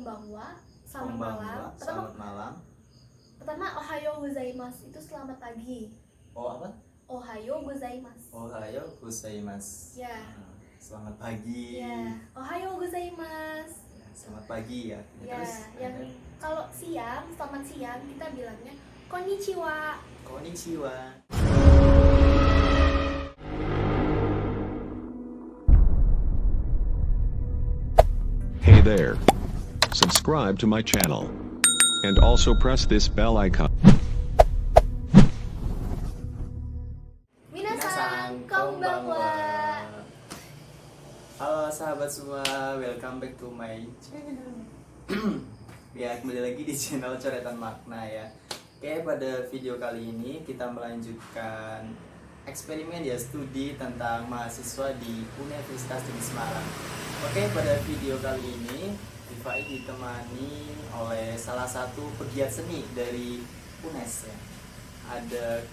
konbanwa, selamat malam. Konbanwa, selamat malam. Pertama ohayo gozaimasu itu selamat pagi. Oh apa? Ohayo gozaimasu. Ohayo gozaimasu. Ya. Selamat pagi. Ya, ohayo gozaimasu. Ya, selamat pagi ya. Ya, Terus yang kalau siang, selamat siang kita bilangnya konnichiwa. konnichiwa. Hey there. Subscribe to my channel. And also press this bell icon. Minasan konbanwa. Halo sahabat semua, welcome back to my channel. Ya, kembali lagi di channel Coretan Makna ya. Oke, pada video kali ini kita melanjutkan eksperimen ya, studi tentang mahasiswa di Universitas Negeri Semarang. Oke, pada video kali ini Rifai ditemani oleh salah satu pegiat seni dari UNES ya. Ada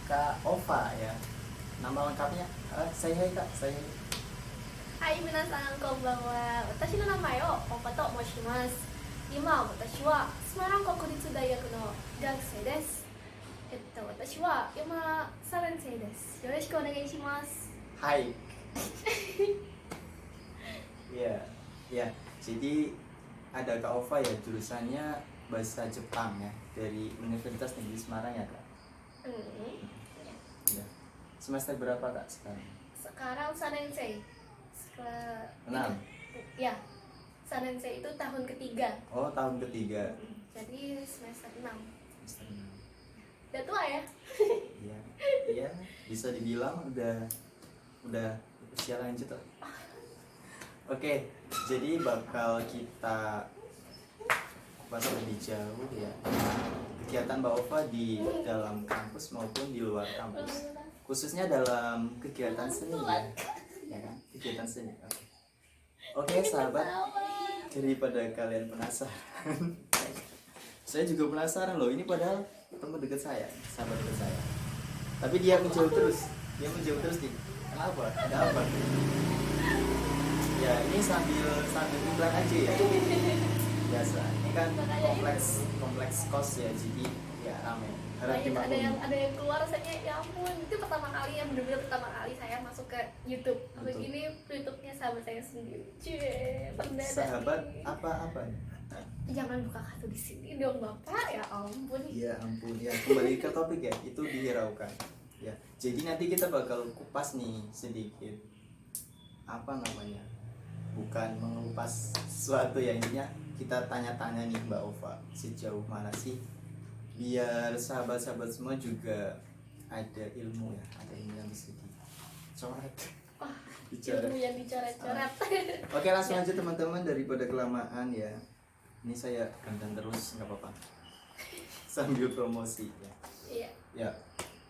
Kak Ova ya. Nama lengkapnya saya Kak, saya. Hai minasan konbanwa. Watashi no namae o Opa to moshimasu. Ima watashi wa Semarang Kokuritsu Daigaku no gakusei desu. Watashi wa ima 3年生です。よろしくお願いします。 Hai. Ya, jadi ada Kak Ova ya, jurusannya bahasa Jepang ya, dari Universitas Negeri Semarang ya Kak. Ya. Semester berapa Kak sekarang? Sekarang 3年生. 6. Ya. 3年生itu tahun ketiga. Oh, tahun ketiga. Jadi semester 6. Semester 6. Udah tua ya? Iya, bisa dibilang udah usia lanjut lah. Oke, jadi bakal kita bahas lebih jauh ya kegiatan Mbak Ova di dalam kampus maupun di luar kampus, khususnya dalam kegiatan seni ya kan, kegiatan seni. Oke, sahabat, daripada kalian penasaran, saya juga penasaran loh. Ini padahal teman dekat saya, sahabat dekat saya, tapi dia menjauh terus nih. Kenapa? Ada apa? Ya, ini sambil iklan aja ya. Biasa. Ini kan kompleks kos ya, jadi ya ramai. Harap dimaklumi. Ada yang keluar rasanya, ya ampun, itu pertama kali yang benar-benar pertama kali saya masuk ke YouTube. Begini YouTube-nya sahabat saya sendiri. Sahabat apa? Jangan buka kartu di sini dong Bapak, ya ampun. Ya ampun ya, kembali ke topik ya, itu dihiraukan. Ya, jadi nanti kita bakal kupas nih sedikit, apa namanya, bukan mengupas sesuatu ya, intinya kita tanya-tanya nih Mbak Ova, sejauh mana sih biar sahabat-sahabat semua juga ada ilmu ya, ada ilmu yang bisa dicoret. Ilmu yang dicoret-coret. Oke, langsung aja teman-teman, daripada kelamaan ya. Ini saya gandan terus, nggak apa-apa, sambil promosi ya. Iya. Ya.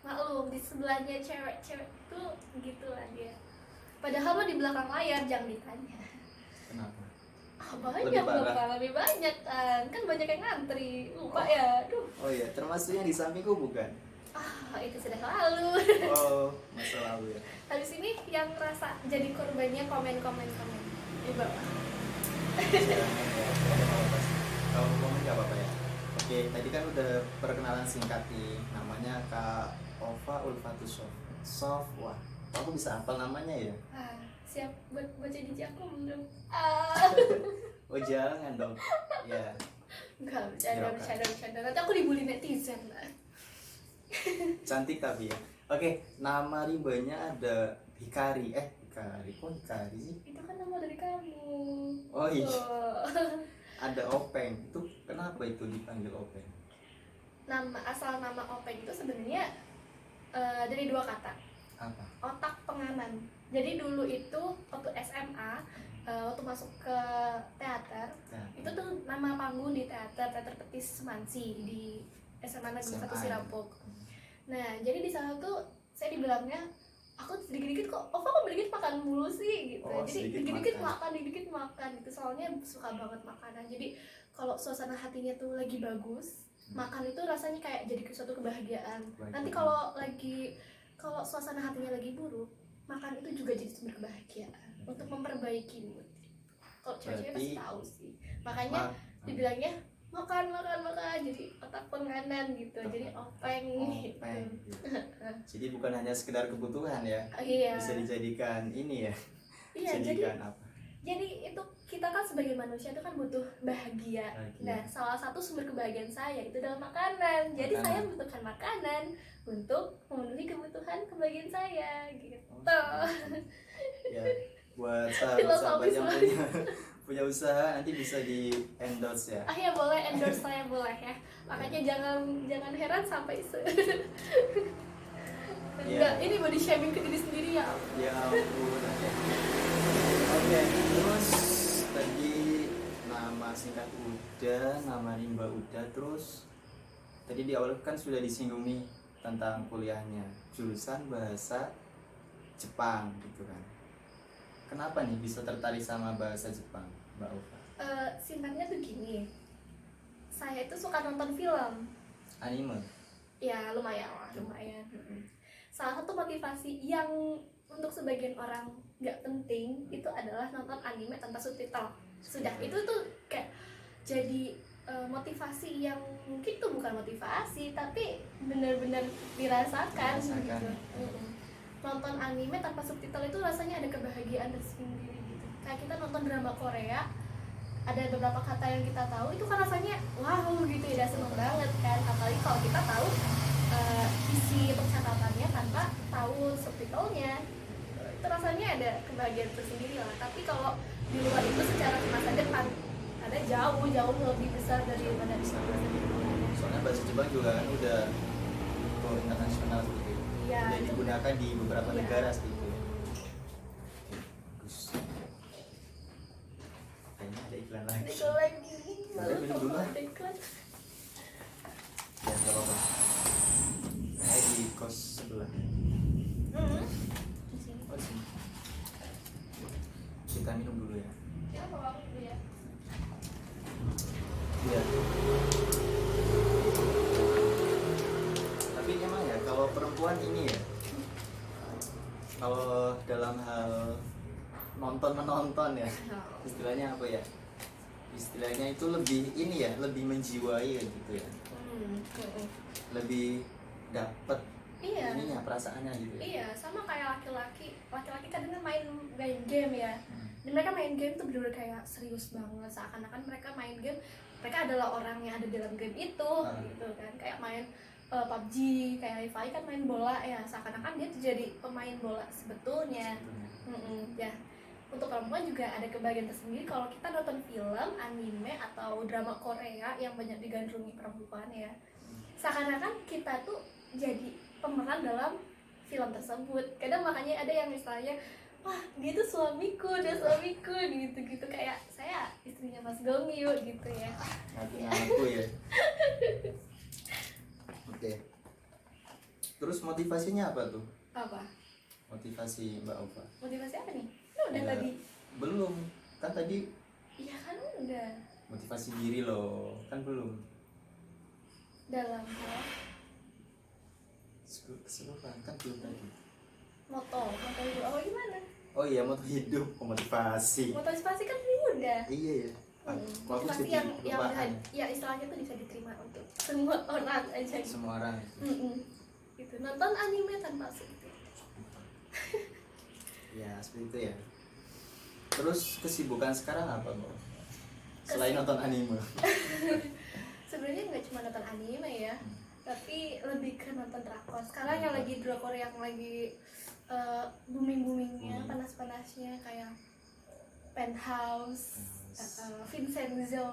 Maklum, di sebelahnya cewek-cewek tuh gitulah dia. Padahal mah di belakang layar jangan ditanya. Kenapa? Banyak Bapak, lebih banyak kan banyak yang ngantri. Lupa ya. Aduh. Oh iya, termasuk yang di sampingku bukan? Itu sudah lalu. Oh, masa lalu ya. Habis ini yang rasa jadi korbannya komen di bawah. Kalau komen nggak apa-apa ya. Oke, tadi kan udah perkenalan singkat nih. Namanya Kak Ova Ulfatus Sof. Wah, aku bisa hafal namanya ya? Siap buat baca di aku belum? Oh jangan dong. Ya. Enggak, bercanda. Nanti aku dibully netizen lah. Cantik tapi ya. Oke, nama rimbanya ada Hikari. Hikari. Kok Hikari sih? Itu kan nama dari kamu. Oh iya. Ada Openg. Itu kenapa itu dipanggil Openg? Asal nama Openg itu sebenarnya dari dua kata. Apa? Otak pengaman. Jadi dulu itu waktu SMA, waktu masuk ke teater, itu tuh nama panggung di teater Petis Semansi di SMA Negeri 1 Sirapok. Nah, jadi di sana tuh saya dibilangnya, aku dikit-dikit kok dikit makan mulu sih gitu. Jadi dikit-dikit makan gitu. Soalnya suka banget makanan. Jadi kalau suasana hatinya tuh lagi bagus, makan itu rasanya kayak jadi suatu kebahagiaan. Nanti kalau suasana hatinya lagi buruk, makan itu juga jadi sumber kebahagiaan untuk memperbaiki mood. Kalau cewek-cewek pasti Berarti- tahu sih. Makanya dibilangnya makan jadi otak penganan gitu, jadi openg gitu. Openg, gitu. Jadi bukan hanya sekedar kebutuhan ya, Iya. bisa dijadikan ini ya, Iya, dijadikan apa? jadi itu kita kan sebagai manusia itu kan butuh bahagia. Bahagia. Nah, salah satu sumber kebahagiaan saya itu dalam makanan. Jadi Makanan. saya membutuhkan makanan untuk memenuhi kebutuhan kebahagiaan saya gitu. Oh, ya, buat sahabat Filosofis yang banget. punya usaha nanti bisa di endorse ya. Ah ya boleh, endorse saya boleh ya. Makanya jangan heran sampai enggak, ini body shaming ke diri sendiri ya. Ya ampun. Oke, terus tadi nama singkat udah, nama rimba udah, terus tadi di awal kan sudah disinggung nih tentang kuliahnya, jurusan bahasa Jepang gitu kan. Kenapa nih bisa tertarik sama bahasa Jepang, Mbak Ufa? Singkatnya tuh gini, saya itu suka nonton film. Anime? Ya lumayan lah, lumayan. Salah satu motivasi yang untuk sebagian orang nggak penting itu adalah nonton anime tanpa subtitle. Sudah, itu tuh kayak jadi motivasi yang mungkin tuh bukan motivasi tapi benar-benar dirasakan Dirasakan. gitu. Nonton anime tanpa subtitle itu rasanya ada kebahagiaan tersendiri gitu. Kayak kita nonton drama Korea, ada beberapa kata yang kita tahu itu kan rasanya wow gitu ya, seneng banget kan. Apalagi kalau kita tahu isi percakapannya tanpa tahu subtitlenya, itu rasanya ada kebahagiaan tersendiri lah. Tapi kalau di luar itu secara masa depan ada jauh lebih besar daripada bisa. Soalnya bahasa Jepang juga kan udah go internasional gitu. Iya, Udah itu digunakan di beberapa Iya. negara seperti itu. Oke, bagus. Kayaknya ada iklan lagi. ada iklan lagi, malu Minum kalau dulu lah. ada iklan. Ya nggak apa-apa. Saya di kos sebelah. Di sini. Oh di sini. Kita minum dulu ya. Ya apa dulu ya. Iya. Tapi emang ya kalau perempuan ini ya, kalau dalam hal menonton ya, istilahnya apa ya? Istilahnya itu lebih ini ya, lebih menjiwai gitu ya, lebih dapat Iya. ininya perasaannya gitu ya. Iya, sama kayak laki-laki kadang kan main game ya. Dan mereka main game tuh bener-bener kayak serius banget, seakan-akan mereka main game, mereka adalah orang yang ada dalam game itu gitu kan. Kayak main PUBG, kayak Levi kan main bola ya, seakan-akan dia tuh jadi pemain bola sebetulnya. Ya, untuk perempuan juga ada kebahagiaan tersendiri kalau kita nonton film, anime atau drama Korea yang banyak digandrungi perempuan ya. Seakan-akan kita tuh jadi pemeran dalam film tersebut. Kadang makanya ada yang misalnya, wah dia tuh suamiku gitu kayak saya istrinya Mas Gongyu gitu ya. Ngaku ya. Oke. Terus motivasinya apa tuh? Apa? Motivasi Mbak Ova? Motivasi apa nih? Udah Ya, tadi. belum. Kan tadi Iya kan udah. motivasi diri loh, kan belum. Dalam hal Keseluruhan kan belum tadi. moto hidup apa gimana? Oh iya, moto hidup, motivasi. Motivasi kan ini udah. Iya ya. Aku Motivasi jadi yang kelupaan. ya istilahnya tuh bisa diterima untuk semua orang aja gitu. Semua orang. Gitu. Nonton anime tanpa subtitle. Ya seperti itu ya. Terus kesibukan sekarang apa Mbak? Selain nonton anime. Sebenarnya nggak cuma nonton anime ya, tapi lebih ke nonton drakor. Sekarang yang lagi drakor yang lagi boomingnya, panas-panasnya kayak Penthouse, Vincenzo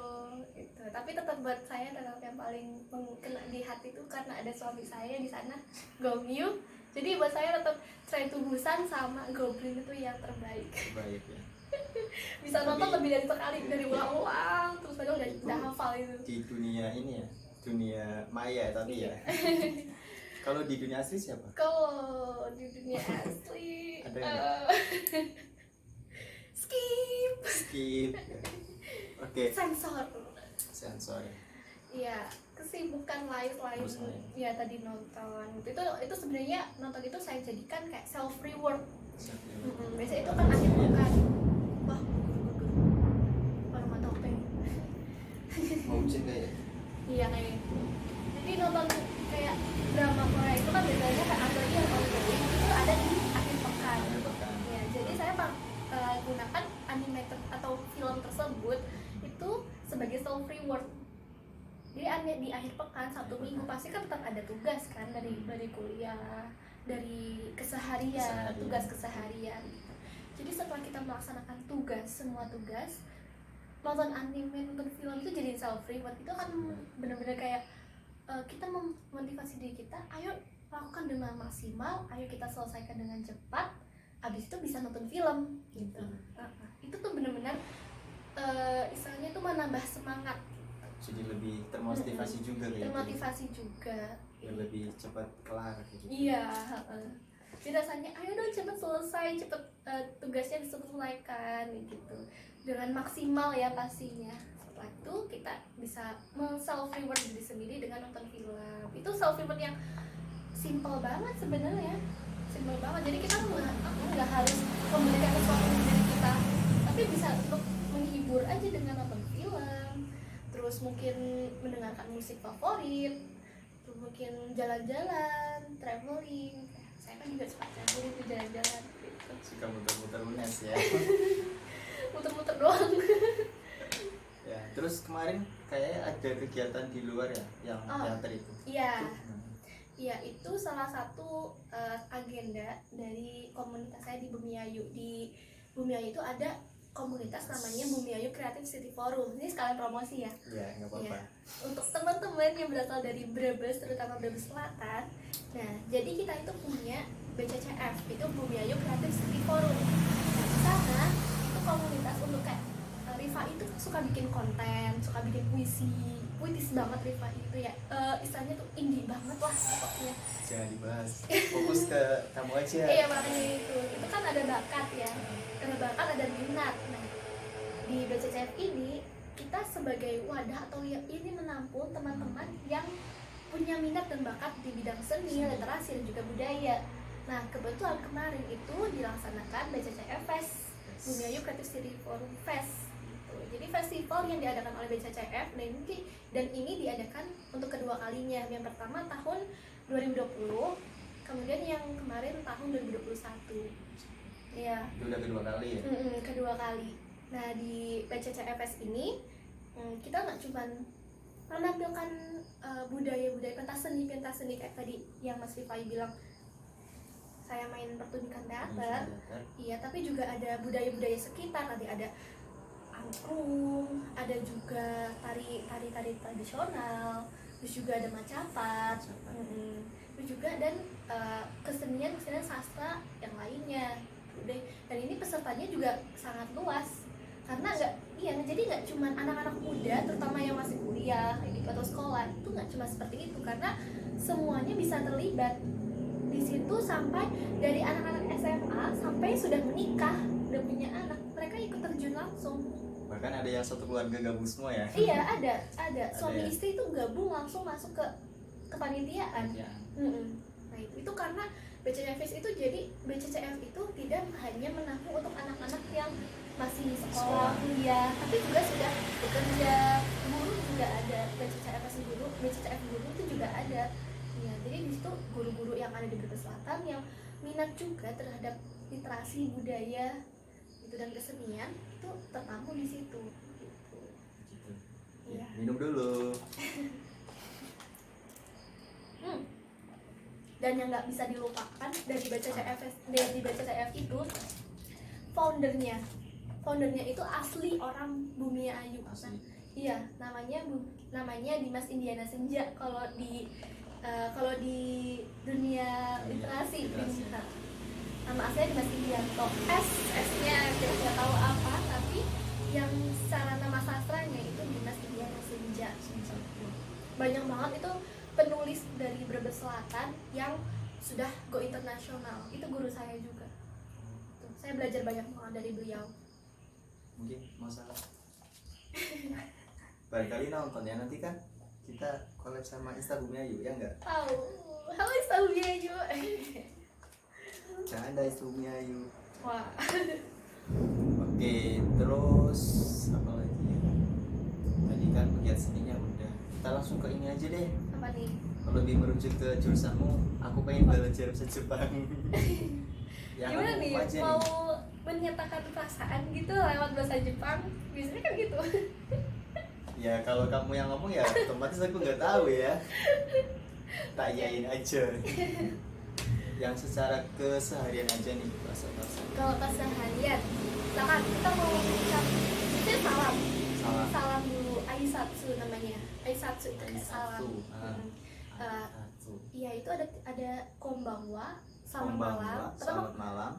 gitu. Tapi tetap buat saya adalah yang paling mengena di hati itu karena ada suami saya di sana, Gongyu. Jadi buat saya tetap Train to Busan sama Goblin itu yang terbaik. Baik ya. Bisa nonton lebih dari sekali, dari ulang-ulang terus padahal udah hafal itu. Di dunia ini ya, dunia maya tapi ya. Kalau di dunia asli siapa? Kalau di dunia asli Ada yang skip skip. Ya. Oke. sensor. Sensor. Ya. Iya, kesibukan lain Terus lain. ya tadi nonton. Itu sebenarnya nonton itu saya jadikan kayak self reward. Biasanya itu kan akhir pekan. Wah, gugur. bucin kayak Iya kayak gitu. Jadi nonton kayak drama Korea itu kan biasanya kayak apalagi yang ongoing itu ada di akhir pekan. Ya, jadi saya gunakan animated atau film tersebut itu sebagai self reward. Jadi di akhir pekan Sabtu Minggu pasti kan tetap ada tugas kan dari kuliah, dari keseharian, tugas keseharian. Jadi setelah kita melaksanakan semua tugas, nonton anime, nonton film itu jadi self reward. Itu kan benar-benar kayak kita memotivasi diri kita, ayo lakukan dengan maksimal, ayo kita selesaikan dengan cepat, habis itu bisa nonton film gitu. Itu tuh benar-benar istilahnya tuh menambah semangat, jadi lebih termotivasi juga kayak termotivasi juga ya, lebih cepat kelar gitu. Iya, jadi rasanya ayo dong cepet selesai, cepet tugasnya diselesaikan gitu dengan maksimal ya pastinya. Setelah itu kita bisa self reward diri sendiri dengan nonton film. Itu self reward yang simple banget sebenarnya, simple banget. Jadi kita nggak harus memberikan sesuatu dari kita, tapi bisa untuk menghibur aja dengan nonton film, terus mungkin mendengarkan musik favorit, terus mungkin jalan-jalan, traveling. Saya kan juga suka traveling, jalan-jalan gitu. Suka muter-muter UNES ya. Muter-muter doang. Ya, terus kemarin kayak ada kegiatan di luar ya yang teater itu. Iya. Iya, itu salah satu agenda dari komunitas saya di Bumiayu. Di Bumiayu itu ada komunitas namanya Bumiayu Creative City Forum. Ini sekalian promosi ya. Iya, nggak apa-apa. Ya. Untuk teman-teman yang berasal dari Brebes, terutama Brebes Selatan. Nah, jadi kita itu punya BCCF, itu Bumiayu Creative City Forum. Nah, di sana itu komunitas untuk kayak Rifa itu suka bikin konten, suka bikin puitis banget Rifa itu ya. Istilahnya tuh indie banget lah pokoknya. Jangan dibahas. Fokus ke kamu aja. Iya, makanya itu kan ada bakat ya. Ada bakat, ada minat. Nah, di BCCF ini kita sebagai wadah atau ya ini menampung teman-teman yang punya minat dan bakat di bidang seni, literasi dan juga budaya. Nah, kebetulan kemarin itu dilaksanakan BCCF Fest, Bumiayu Creative City Forum Fest. Gitu. Jadi festival yang diadakan oleh BCCF dan ini diadakan untuk kedua kalinya. Yang pertama tahun 2020, kemudian yang kemarin tahun 2021. Ya. Itu udah kedua kali ya? Kedua kali. Nah, di BCCFS ini kita nggak cuman menampilkan budaya-budaya pentas seni kayak tadi yang Mas Rifai bilang saya main pertunjukan teater. Iya, tapi juga ada budaya-budaya sekitar. Nanti ada angklung, ada juga tari tradisional, terus juga ada macapat, terus juga dan kesenian sastra yang lainnya. Dan ini pesertanya juga sangat luas karena jadi nggak cuma anak-anak muda terutama yang masih kuliah gitu atau sekolah, itu nggak cuma seperti itu karena semuanya bisa terlibat di situ, sampai dari anak-anak SMA sampai sudah menikah, udah punya anak, mereka ikut terjun langsung. Bahkan ada yang satu keluarga gabung semua ya? Iya, ada suami istri itu gabung langsung masuk ke kepanitiaan. Ya. Nah itu karena BCCF itu, jadi BCCF itu tidak hanya menampung untuk anak-anak yang masih sekolah, kuliah, tapi juga sudah bekerja, guru juga ada. BCCF guru itu juga ada. Ya, jadi di situ guru-guru yang ada di Brebes Selatan yang minat juga terhadap literasi, budaya, itu dan kesenian itu tertampung di situ. Gitu. Ya, minum dulu. Dan yang nggak bisa dilupakan dari BCCF itu foundernya itu asli orang Bumiayu. Nah, iya, namanya Dimas Indiana Senja kalau di dunia literasi. Nama aslinya Dimas Indianto. S-nya tidak tahu apa, tapi yang secara nama sastranya itu Dimas Indiana Senja. Banyak banget itu penulis dari Brebes Selatan yang sudah go internasional. Itu guru saya juga. Tuh, saya belajar banyak banget dari beliau. Mungkin masalah barangkali nonton ya, nanti kan kita collab sama Insta Bumiayu ya enggak? Halo Insta Bumiayu. Canda Insta Bumiayu. Wah. Oke, terus apa lagi ya? Tadi kan kegiatan seninya langsung ke ini aja deh. Apa nih? Lebih merujuk ke jurusanmu, aku pengen belajar bahasa Jepang. Yang Gimana aku nih, aja mau nih. menyatakan perasaan gitu lewat bahasa Jepang? Biasanya kan gitu. Ya kalau kamu yang ngomong ya otomatis aku nggak tahu ya. Tak yain aja. Yang secara keseharian aja nih bahasa-bahasa. Kalau keseharian, misalkan kita mau mengucap itu salam. Salam. Salam dulu, aisatsu namanya. Aisatsu itu kayak salam. Satu. Iya, itu ada konbanwa, selamat malam. Selamat malam.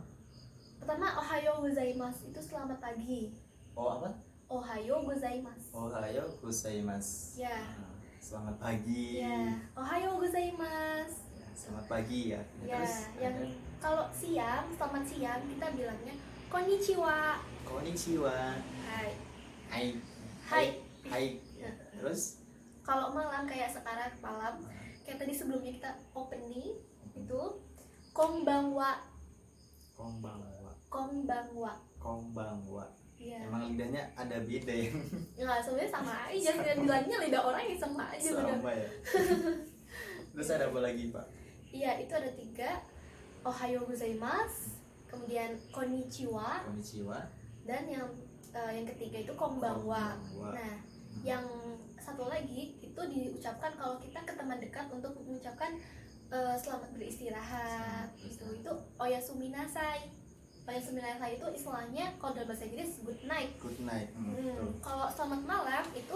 Pertama ohayo gozaimasu itu selamat pagi. Oh apa? Ohayo gozaimasu. Ohayo gozaimasu. Ya. Selamat pagi. Ya, ohayo gozaimasu. Ya, selamat pagi ya. Ya, Terus yang ada kalau siang, selamat siang kita bilangnya konnichiwa. konnichiwa. Hai. Hai. Hai. Hai. Ya. Terus Kalau malam kayak sekarang malam, kayak tadi sebelumnya kita opening itu konbanwa. konbanwa. Konbanwa. Konbanwa. Iya. Emang lidahnya ada beda ya? Nggak, sebenarnya sama aja. Bilangnya lidah orang yang sama aja. Sama ya. Terus ada apa lagi Pak? Iya, itu ada 3. Ohayo gozaimasu, kemudian konnichiwa, Konnichiwa. dan yang ketiga itu konbanwa. Konbanwa. Nah, yang satu lagi itu diucapkan kalau kita ke teman dekat untuk mengucapkan selamat beristirahat gitu. Itu oyasuminasai. Oyasuminasai itu istilahnya kalau dalam bahasa Inggris good night. Good night. Betul. Kalau selamat malam itu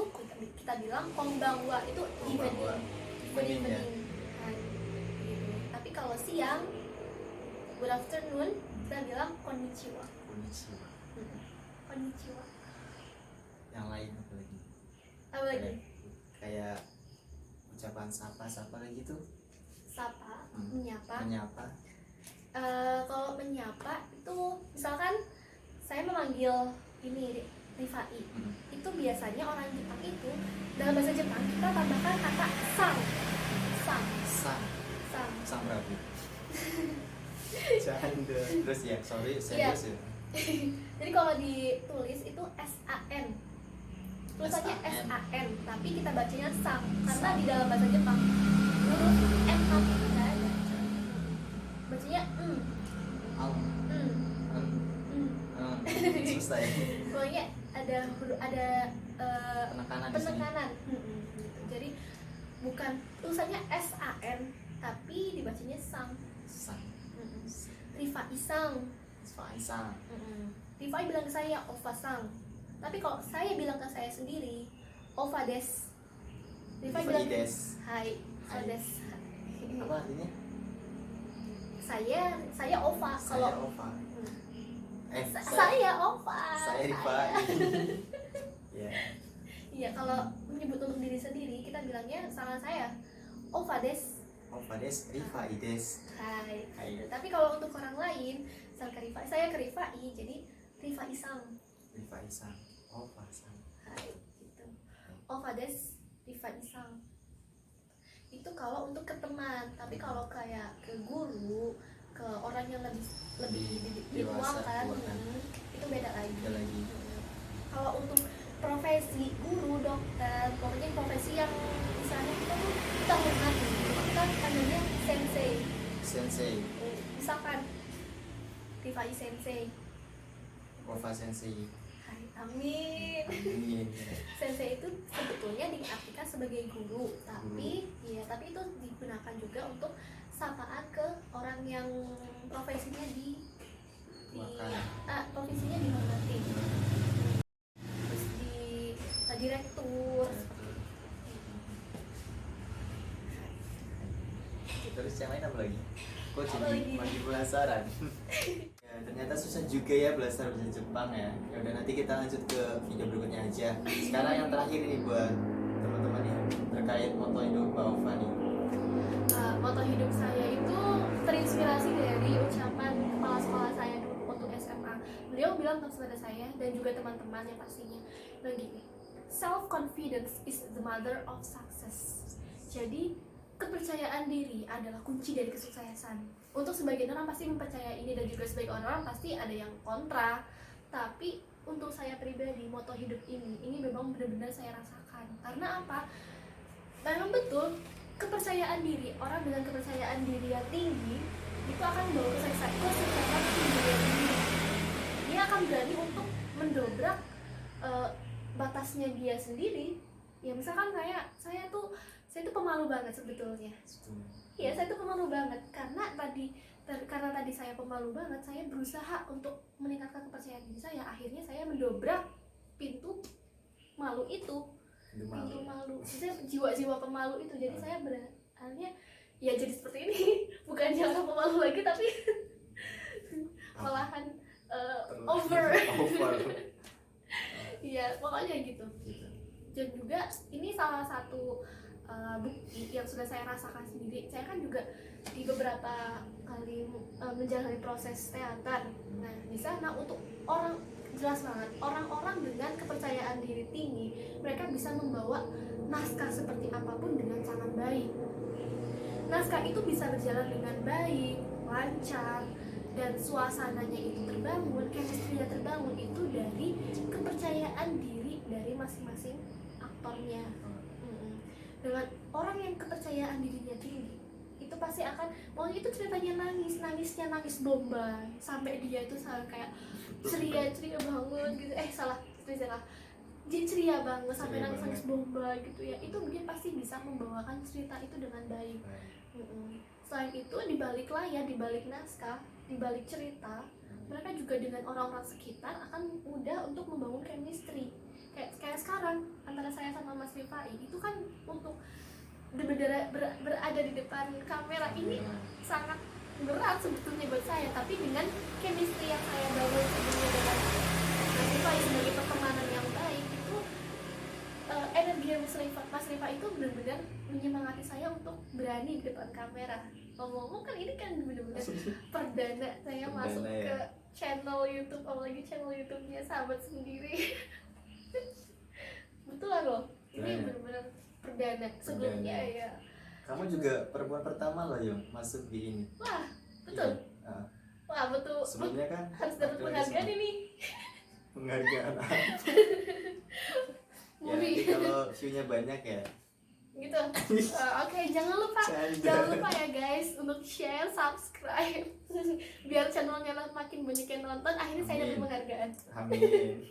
kita bilang konbanwa, itu Konbanwa. evening. Evening ya. Nah, gitu. Tapi kalau siang good afternoon kita bilang konnichiwa. Konnichiwa. Konnichiwa. Yang lain apa lagi? Apa lagi? Kayak ucapan sapa lagi tuh. Sapa, menyapa. Menyapa. Kalau menyapa itu misalkan saya memanggil ini Rifai, itu biasanya orang Jepang itu dalam bahasa Jepang kita tambahkan kata sang. Sang Prabu. Canda. Terus ya, sorry serius ya. Jadi kalau ditulis itu SAN, tulisannya SAN. SAN, tapi kita bacanya sang karena di dalam bahasa Jepang huruf M tidak ada, bacanya Al. Susah ya. pokoknya ada Penekanan di sini. penekanan. Gitu. Jadi bukan tulisannya SAN tapi dibacanya sang. Sang. Rifai sang. Sang. Rifai bilang ke saya Ova sang, tapi kalau saya bilang ke saya sendiri Ova des. Rifai bilang des. Hai, Hai. des. Apa artinya? Saya Ova. Saya Kalau Ova. saya Ova. Saya Rifai. Ya. Iya, kalau menyebut untuk diri sendiri kita bilangnya sama saya Ova des. Ova des, Rifai des. Hai. Hai. Tapi kalau untuk orang lain, misal ke Rifai, saya ke Rifai, jadi Rifai sang. Rifai sang. Ova sang. Hai, gitu. Ova des, Rifai sang. Itu kalau untuk ke teman, tapi kalau kayak ke guru, ke orang yang lebih Dewasa, dituakan, tua kan. itu beda lagi. Beda lagi. Kalau untuk profesi guru, dokter, pokoknya profesi yang misalnya kita tuh kita hormati, kita panggilnya sensei. Sensei. Misalkan Rifai sensei. Ova sensei. Hai, amin. Amin. Sensei itu sebetulnya diartikan sebagai guru, tapi tapi itu digunakan juga untuk sapaan ke orang yang profesinya profesinya dihormati. Terus direktur. Terus yang lain apa lagi? Kok Apa jadi lagi? makin penasaran? Ya, ternyata susah juga ya belajar bahasa Jepang ya. Ya udah nanti kita lanjut ke video berikutnya aja. Sekarang yang terakhir nih buat teman-teman ya terkait moto hidup Mbak Ova nih. Moto hidup saya itu terinspirasi dari ucapan kepala sekolah saya dulu waktu SMA. Beliau bilang kepada saya dan juga teman-teman yang pastinya begini, self confidence is the mother of success. Jadi kepercayaan diri adalah kunci dari kesuksesan. Untuk sebagian orang pasti mempercayai ini dan juga sebagian orang pasti ada yang kontra. Tapi untuk saya pribadi moto hidup ini memang benar-benar saya rasakan. Karena apa? memang betul kepercayaan diri, orang dengan kepercayaan diri yang tinggi itu akan membawa kesuksesan tinggi yang tinggi. Dia akan berani untuk mendobrak batasnya dia sendiri. Ya misalkan saya tuh pemalu banget sebetulnya. Iya, saya tuh pemalu banget karena tadi saya pemalu banget, saya berusaha untuk meningkatkan kepercayaan diri saya. Akhirnya saya mendobrak pintu malu itu, pintu malu, jiwa-jiwa pemalu itu. Jadi saya akhirnya ya jadi seperti ini, bukan jangan pemalu lagi tapi malahan over. Iya, pokoknya gitu. Dan juga ini salah satu bukti yang sudah saya rasakan sendiri. Saya kan juga di beberapa kali menjalani proses teater. Nah, di sana untuk jelas banget orang-orang dengan kepercayaan diri tinggi, mereka bisa membawa naskah seperti apapun dengan sangat baik. Naskah itu bisa berjalan dengan baik, lancar, dan suasananya itu terbangun, chemistry-nya terbangun itu dari kepercayaan diri dari masing-masing aktornya. Dengan orang yang kepercayaan dirinya tinggi, itu pasti akan, mau itu ceritanya nangisnya nangis bombay sampai dia itu sampai kayak ceria banget gitu, dia ceria banget sampai nangis bombay gitu ya. Itu dia pasti bisa membawakan cerita itu dengan baik. Selain itu di balik layar, di balik naskah, di balik cerita, mereka juga dengan orang-orang sekitar akan mudah untuk membangun chemistry. Kayak sekarang antara saya sama Mas Rifai itu kan untuk berada di depan kamera ini sangat berat sebetulnya buat saya, tapi dengan chemistry yang saya bangun sebelumnya dengan Mas Rifai sebagai pertemanan yang baik itu, energi yang Mas Rifai itu benar-benar menyemangati saya untuk berani di depan kamera. Ngomong-ngomong kan ini kan benar-benar perdana saya masuk ke channel YouTube, apalagi channel YouTube-nya sahabat sendiri. Betul lah loh, ini benar-benar perdana. Sebelumnya ya. Kamu juga perempuan pertama loh yang masuk di ini. Wah, betul. Iya. Wah, betul. Sebelumnya kan harus dapat penghargaan ini. Penghargaan apa? Ya, nanti kalau view-nya banyak ya. Gitu. Oke, jangan lupa ya guys untuk share, subscribe biar channelnya makin banyak yang nonton. Akhirnya saya dapat penghargaan. Amin.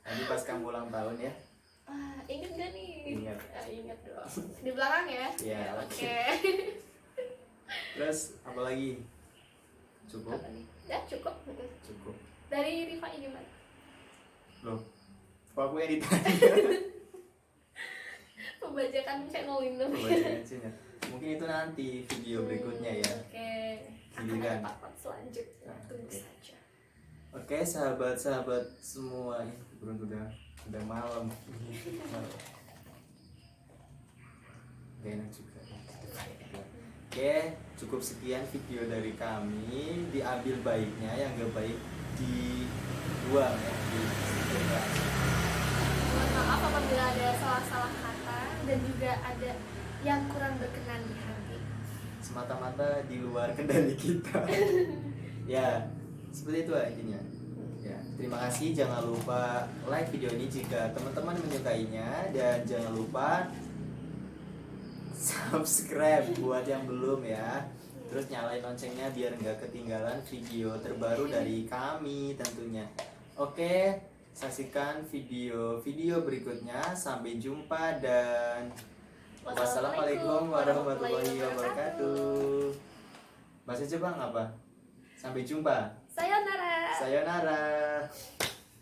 Nanti pas kamu ulang tahun ya. Ingat gak nih? Ingat dong. Di belakang ya? Iya. Oke. Terus apa lagi? Cukup? Ya cukup. Cukup. Dari Rifa ini gimana? Loh, kok aku yang ditanya? Pembajakan channel itu. Mungkin itu nanti video berikutnya ya. Oke. Giliran. Akan ada part selanjutnya. Tunggu saja. Oke, sahabat-sahabat semua, udah malam. Gak enak juga. Oke, cukup sekian video dari kami. Diambil baiknya, yang gak baik dibuang ya. Mohon maaf apabila ada salah-salah kata dan juga ada yang kurang berkenan di hati. Semata-mata di luar kendali kita. Ya, seperti itu intinya. Ya, terima kasih. Jangan lupa like video ini jika teman-teman menyukainya, dan jangan lupa subscribe buat yang belum ya. Terus nyalain loncengnya biar nggak ketinggalan video terbaru dari kami tentunya. Oke, saksikan video-video berikutnya. Sampai jumpa dan wassalamualaikum warahmatullahi wabarakatuh. Bahasa Jepang apa? Sampai jumpa. Sayonara. Sayonara.